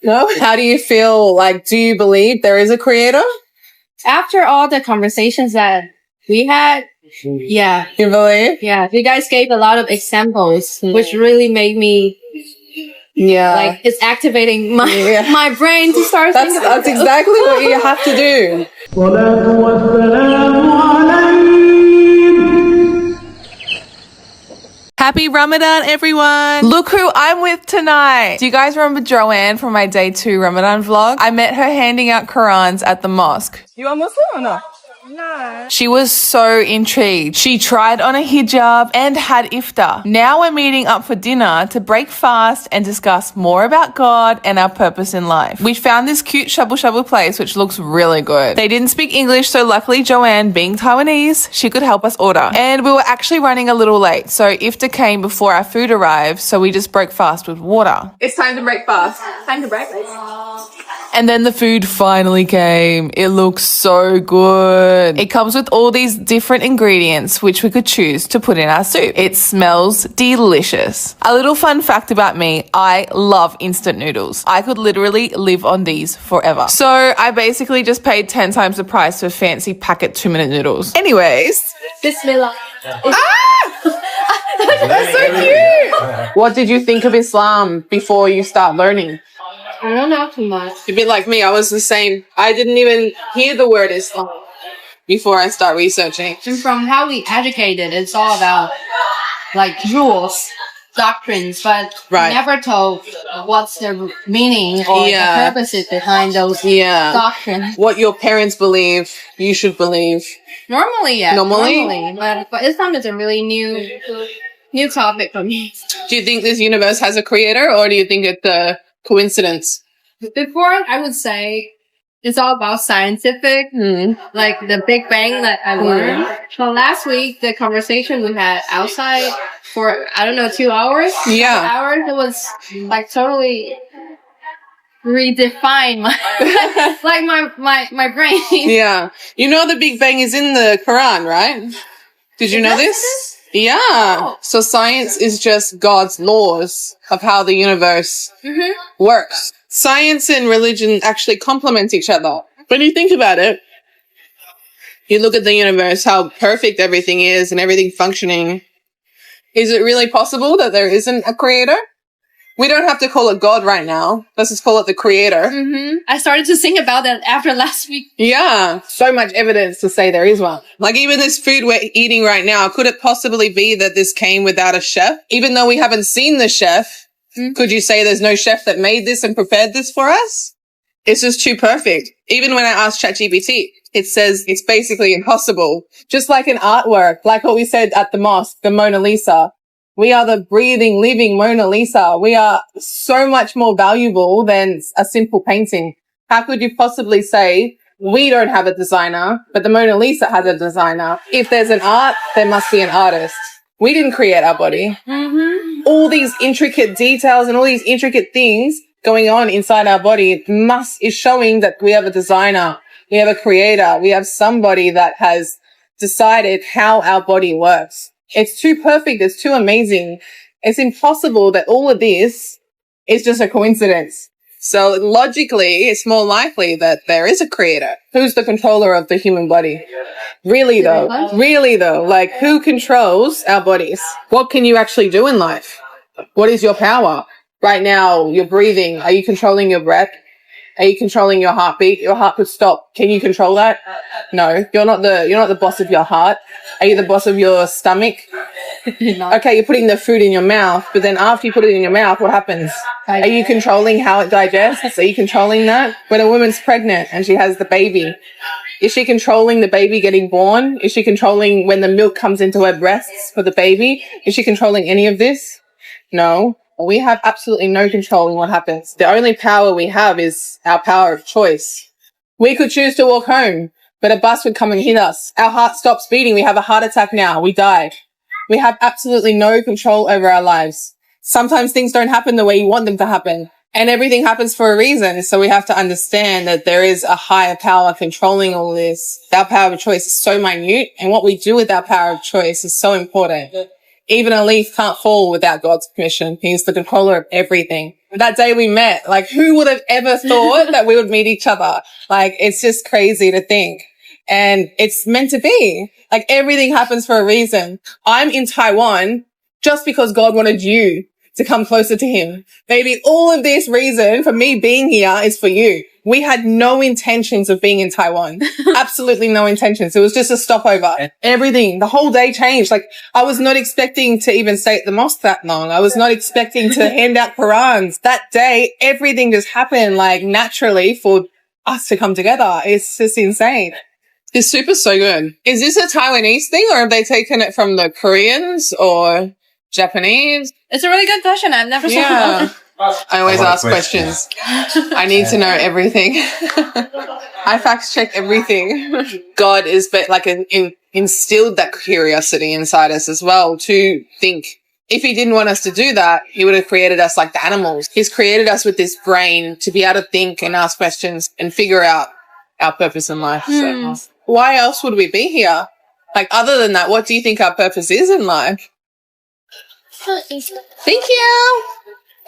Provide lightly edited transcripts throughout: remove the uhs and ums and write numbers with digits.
No? How do you feel? Like, do you believe there is a creator? After all the conversations that we had, yeah. You believe? Yeah. You guys gave a lot of examples, which really made me, like, it's activating my brain to start thinking. That's exactly what you have to do. Happy Ramadan, everyone! Look who I'm with tonight! Do you guys remember Joanne from my day 2 Ramadan vlog? I met her handing out Qurans at the mosque. You are Muslim or not? No. She was so intrigued. She tried on a hijab and had iftar. Now we're meeting up for dinner to break fast and discuss more about God and our purpose in life. We found this cute shabu shabu place which looks really good. They didn't speak English, so luckily Joanne, being Taiwanese, she could help us order. And we were actually running a little late, so iftar came before our food arrived, so we just broke fast with water. It's time to break fast. Time to break. And then the food finally came. It looks so good. It comes with all these different ingredients which we could choose to put in our soup. It smells delicious. A little fun fact about me, I love instant noodles. I could literally live on these forever. So I basically just paid 10 times the price for fancy packet 2-minute noodles. Anyways. Bismillah. That's so cute! What did you think of Islam before you start learning? I don't know too much. A bit like me, I was the same. I didn't even hear the word Islam before I start researching. And from how we educated, it's all about like rules, doctrines, but never told what's the meaning or the purposes behind those doctrines. What your parents believe, you should believe. Normally, yeah. Normally? But Islam is a really new topic for me. Do you think this universe has a creator, or do you think it's a coincidence? Before, I would say it's all about scientific, like the Big Bang that I learned. So last week, the conversation we had outside for, 2 hours. Yeah. Hours, it was like totally redefine my brain. Yeah. You know the Big Bang is in the Quran, right? Did you know this? Yeah. Oh. So science is just God's laws of how the universe works. Science and religion actually complement each other. When you think about it, you look at the universe, how perfect everything is and everything functioning. Is it really possible that there isn't a creator? We don't have to call it God right now. Let's just call it the creator. I started to think about that after last week. Yeah. So much evidence to say there is one. Like even this food we're eating right now, could it possibly be that this came without a chef? Even though we haven't seen the chef, could you say there's no chef that made this and prepared this for us? It's just too perfect. Even when I asked ChatGPT, it says it's basically impossible. Just like an artwork, like what we said at the mosque, the Mona Lisa. We are the breathing, living Mona Lisa. We are so much more valuable than a simple painting. How could you possibly say we don't have a designer, but the Mona Lisa has a designer? If there's an art, there must be an artist. We didn't create our body. All these intricate details and all these intricate things going on inside our body is showing that we have a designer. We have a creator. We have somebody that has decided how our body works. It's too perfect. It's too amazing. It's impossible that all of this is just a coincidence. So logically, it's more likely that there is a creator. Who's the controller of the human body? Really though, like who controls our bodies? What can you actually do in life? What is your power? Right now, you're breathing. Are you controlling your breath? Are you controlling your heartbeat? Your heart could stop. Can you control that? No. You're not the boss of your heart. Are you the boss of your stomach? No. Okay, you're putting the food in your mouth, but then after you put it in your mouth, what happens? Are you controlling how it digests? Are you controlling that? When a woman's pregnant and she has the baby, is she controlling the baby getting born? Is she controlling when the milk comes into her breasts for the baby? Is she controlling any of this? No. We have absolutely no control in what happens. The only power we have is our power of choice. We could choose to walk home, but a bus would come and hit us. Our heart stops beating. We have a heart attack now. We died. We have absolutely no control over our lives. Sometimes things don't happen the way you want them to happen, and everything happens for a reason. So we have to understand that there is a higher power controlling all this. Our power of choice is so minute, and what we do with our power of choice is so important. even a leaf can't fall without God's permission. He's the controller of everything. That day we met, like, who would have ever thought that we would meet each other? Like, it's just crazy to think. And it's meant to be. Like, everything happens for a reason. I'm in Taiwan just because God wanted you to come closer to him. Maybe all of this reason for me being here is for you. We had no intentions of being in Taiwan. Absolutely no intentions. It was just a stopover. Everything, the whole day changed. Like, I was not expecting to even stay at the mosque that long. I was not expecting to hand out Qurans. That day, everything just happened, like, naturally for us to come together. It's just insane. This soup is so good. Is this a Taiwanese thing, or have they taken it from the Koreans or Japanese? It's a really good question. I've never seen Yeah. I always ask questions. I need to know everything. I fact check everything. God is like instilled that curiosity inside us as well to think. If he didn't want us to do that, he would have created us like the animals. He's created us with this brain to be able to think and ask questions and figure out our purpose in life. So why else would we be here? Like, other than that, what do you think our purpose is in life? Thank you.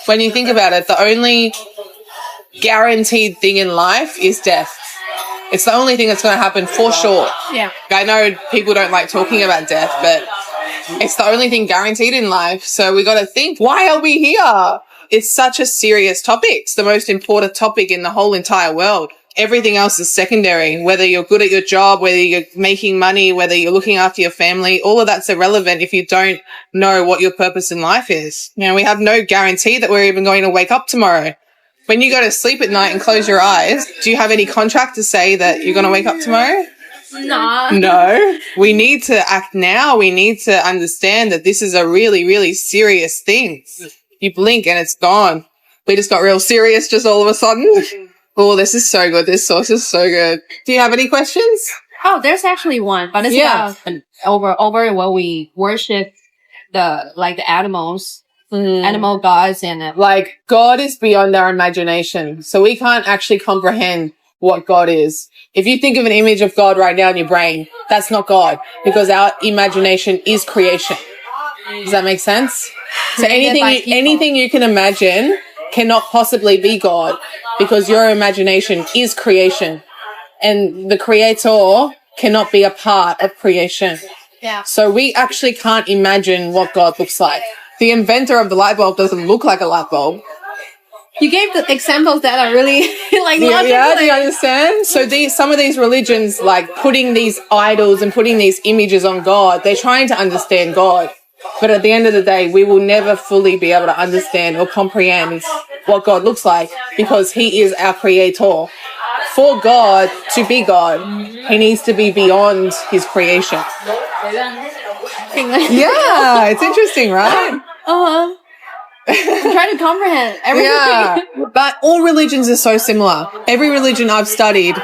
When you think about it, the only guaranteed thing in life is death. It's the only thing that's going to happen for sure. Yeah. I know people don't like talking about death, but it's the only thing guaranteed in life. So we got to think, why are we here? It's such a serious topic. It's the most important topic in the whole entire world. Everything else is secondary. Whether you're good at your job, whether you're making money, whether you're looking after your family, all of that's irrelevant if you don't know what your purpose in life is. You know, we have no guarantee that we're even going to wake up tomorrow. When you go to sleep at night and close your eyes, do you have any contract to say that you're going to wake up tomorrow? No. No. We need to act now. We need to understand that this is a really, really serious thing. You blink and it's gone. We just got real serious just all of a sudden. Oh, this is so good. This sauce is so good. Do you have any questions? Oh, there's actually one, but it's about over what we worship the animals, animal gods, and like, God is beyond our imagination, so we can't actually comprehend what God is. If you think of an image of God right now in your brain, that's not God, because our imagination is creation. Does that make sense? So anything you can imagine cannot possibly be God, because your imagination is creation, and the creator cannot be a part of creation. Yeah. So we actually can't imagine what God looks like. The inventor of the light bulb doesn't look like a light bulb. You gave the examples that are really like logical. Yeah, do you understand? So some of these religions, like putting these idols and putting these images on God, they're trying to understand God. But at the end of the day, we will never fully be able to understand or comprehend what God looks like, because he is our creator. For God to be God, he needs to be beyond his creation. Yeah, it's interesting, right? I'm trying to comprehend everything. Yeah, but all religions are so similar. Every religion I've studied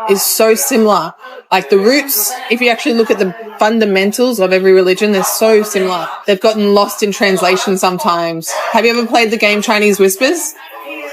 is so similar. Like the roots, if you actually look at the fundamentals of every religion, they're so similar. They've gotten lost in translation sometimes. Have you ever played the game Chinese Whispers?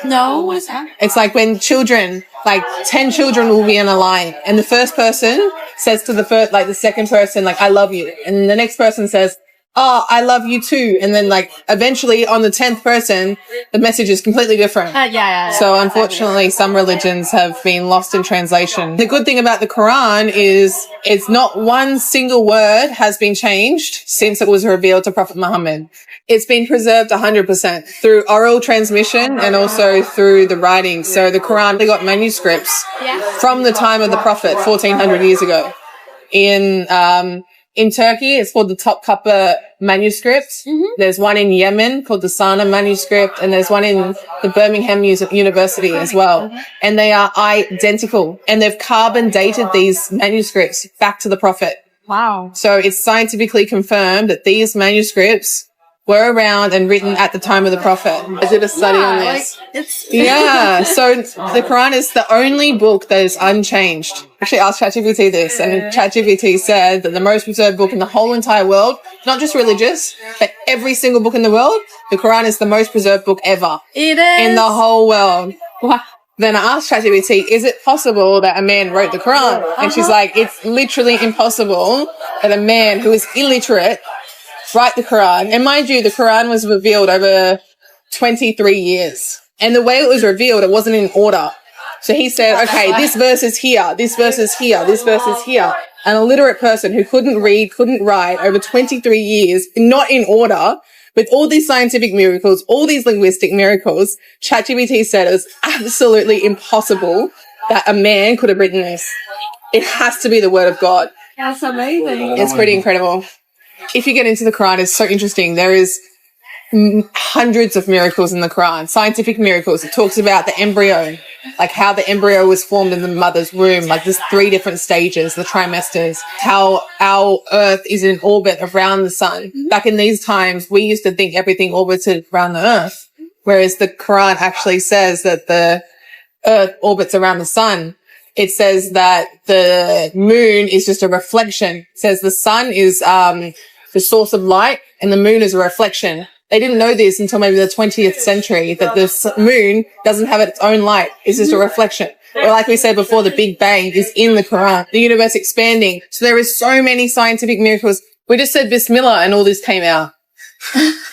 No, what is that? It's like when children, like 10 children will be in a line, and the first person says to the second person, like, I love you. And the next person says, oh, I love you too. And then like eventually on the 10th person, the message is completely different. Yeah. So unfortunately, some religions have been lost in translation. The good thing about the Quran is it's not one single word has been changed since it was revealed to Prophet Muhammad. It's been preserved 100% through oral transmission and also through the writing. So the Quran, they got manuscripts from the time of the Prophet 1400 years ago. In Turkey, it's called the Topkapı manuscript. There's one in Yemen called the Sana manuscript, and there's one in the Birmingham University as well. And they are identical, and they've carbon dated these manuscripts back to the Prophet. Wow. So it's scientifically confirmed that these manuscripts were around and written at the time of the Prophet. I did a study on this. So the Quran is the only book that is unchanged. Actually asked ChatGPT this, and ChatGPT said that the most preserved book in the whole entire world, not just religious, but every single book in the world, the Quran is the most preserved book ever. It is. In the whole world. Wow. Then I asked ChatGPT, is it possible that a man wrote the Quran? And she's like, it's literally impossible that a man who is illiterate write the Quran. And mind you, the Quran was revealed over 23 years. And the way it was revealed, it wasn't in order. So he said, okay, this verse is here, this verse is here, this verse is here. An illiterate person who couldn't read, couldn't write over 23 years, not in order, with all these scientific miracles, all these linguistic miracles, ChatGPT said it was absolutely impossible that a man could have written this. It has to be the word of God. That's amazing. It's pretty incredible. If you get into the Quran, it's so interesting. There is hundreds of miracles in the Quran, scientific miracles. It talks about the embryo, like how the embryo was formed in the mother's womb, like there's 3 different stages, the trimesters, how our earth is in orbit around the sun. Back in these times, we used to think everything orbited around the earth, whereas the Quran actually says that the earth orbits around the sun. It says that the moon is just a reflection. It says the sun is the source of light and the moon is a reflection. They didn't know this until maybe the 20th century, that the moon doesn't have its own light. It's just a reflection. Or like we said before, the Big Bang is in the Quran, the universe expanding. So there is so many scientific miracles. We just said Bismillah and all this came out.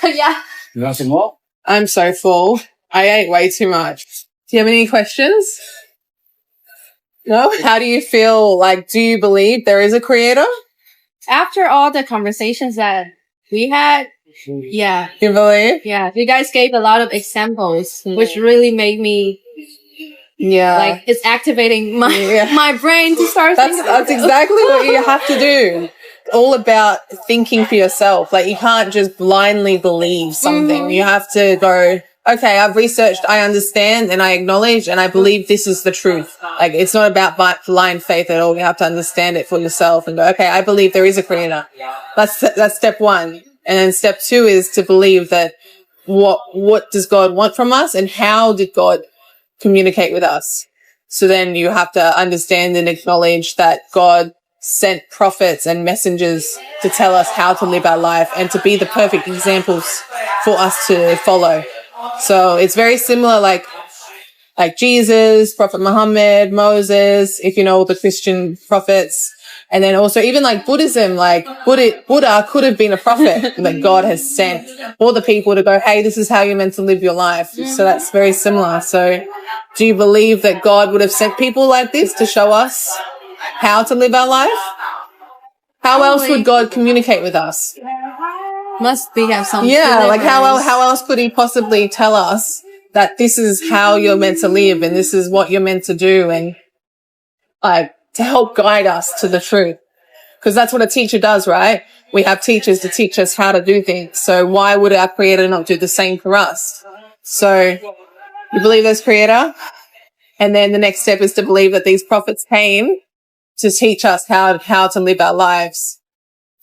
Yeah. You want some more? I'm so full. I ate way too much. Do you have any questions? No? How do you feel? Like, do you believe there is a creator? After all the conversations that we had, yeah. You believe? Yeah. You guys gave a lot of examples, which really made me, like, it's activating my brain to start thinking. That's exactly what you have to do. All about thinking for yourself. Like, you can't just blindly believe something. You have to go, okay, I've researched, I understand, and I acknowledge, and I believe this is the truth. Like, it's not about blind faith at all. You have to understand it for yourself and go, okay, I believe there is a creator. That's step 1. And then step 2 is to believe that what does God want from us and how did God communicate with us? So then you have to understand and acknowledge that God sent prophets and messengers to tell us how to live our life and to be the perfect examples for us to follow. So it's very similar, like Jesus, Prophet Muhammad, Moses, if you know the Christian prophets. And then also even like Buddhism, like Buddha could have been a prophet that God has sent all the people to go, hey, this is how you're meant to live your life. So that's very similar. So do you believe that God would have sent people like this to show us how to live our life? How else would God communicate with us? Must be have some. Yeah, like how else could he possibly tell us that this is how you're meant to live and this is what you're meant to do, and like to help guide us to the truth? Because that's what a teacher does, right? We have teachers to teach us how to do things. So why would our creator not do the same for us? So you believe there's creator, and then the next step is to believe that these prophets came to teach us how to live our lives.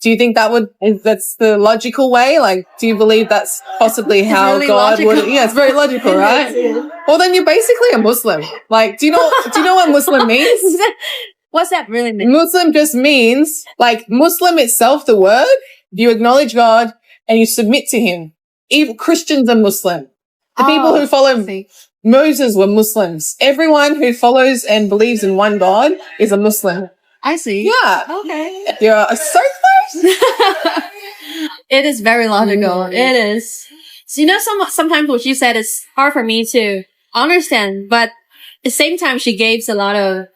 Do you think that's the logical way? Like, do you believe that's possibly how really God logical. would? Yeah, it's very logical, right? Well, then you're basically a Muslim. Like, do you know what Muslim means? What's that really mean? Muslim just means, like, Muslim itself, the word, you acknowledge God and you submit to him. Even Christians are Muslim. The people who follow Moses were Muslims. Everyone who follows and believes in one God is a Muslim. I see. Yeah. Okay. You're so close. It is very logical. It is. So, you know, sometimes what you said is hard for me to understand, but at the same time, she gave a lot of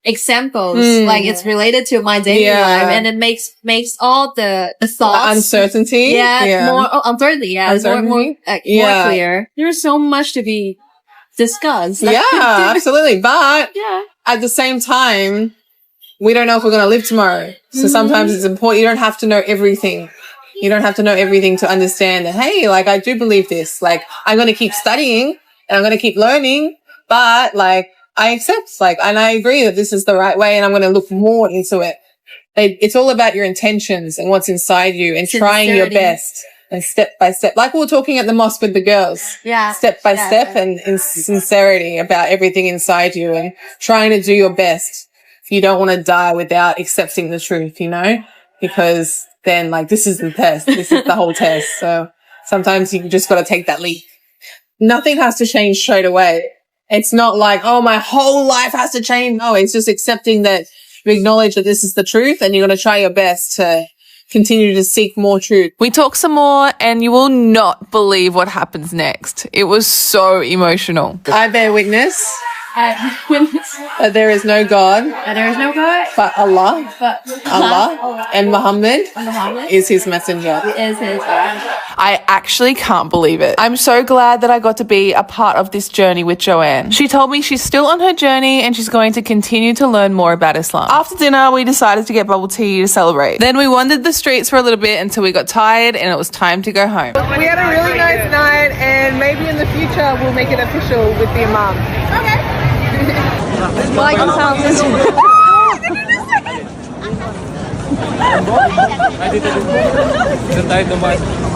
examples, like it's related to my daily life, and it makes all the thoughts, the uncertainty, more uncertainty, more clear. There's so much to be discussed. Yeah, absolutely. But at the same time, we don't know if we're going to live tomorrow. So sometimes it's important. You don't have to know everything. You don't have to know everything to understand that, hey, like, I do believe this. Like, I'm going to keep studying and I'm going to keep learning, but like, I accept, like, and I agree that this is the right way and I'm going to look more into it. It's all about your intentions and what's inside you and trying your best and step by step. Like we were talking at the mosque with the girls. Yeah. Step by step and in sincerity about everything inside you and trying to do your best. You don't want to die without accepting the truth, you know, because then like this is the test. This is the whole test. So sometimes you just got to take that leap. Nothing has to change straight away. It's not like, oh, my whole life has to change. No, it's just accepting that you acknowledge that this is the truth and you're going to try your best to continue to seek more truth. We talk some more and you will not believe what happens next. It was so emotional. I bear witness Witness that there is no God that there is no God, but Allah. but Allah and Muhammad is his messenger. is his. I actually can't believe it. I'm so glad that I got to be a part of this journey with Joanne. She told me she's still on her journey and she's going to continue to learn more about Islam. After dinner, we decided to get bubble tea to celebrate. Then we wandered the streets for a little bit until we got tired and it was time to go home. We had a really nice night, and maybe in the future we'll make it official with the Imam. Like the sound. Kita tayo naman.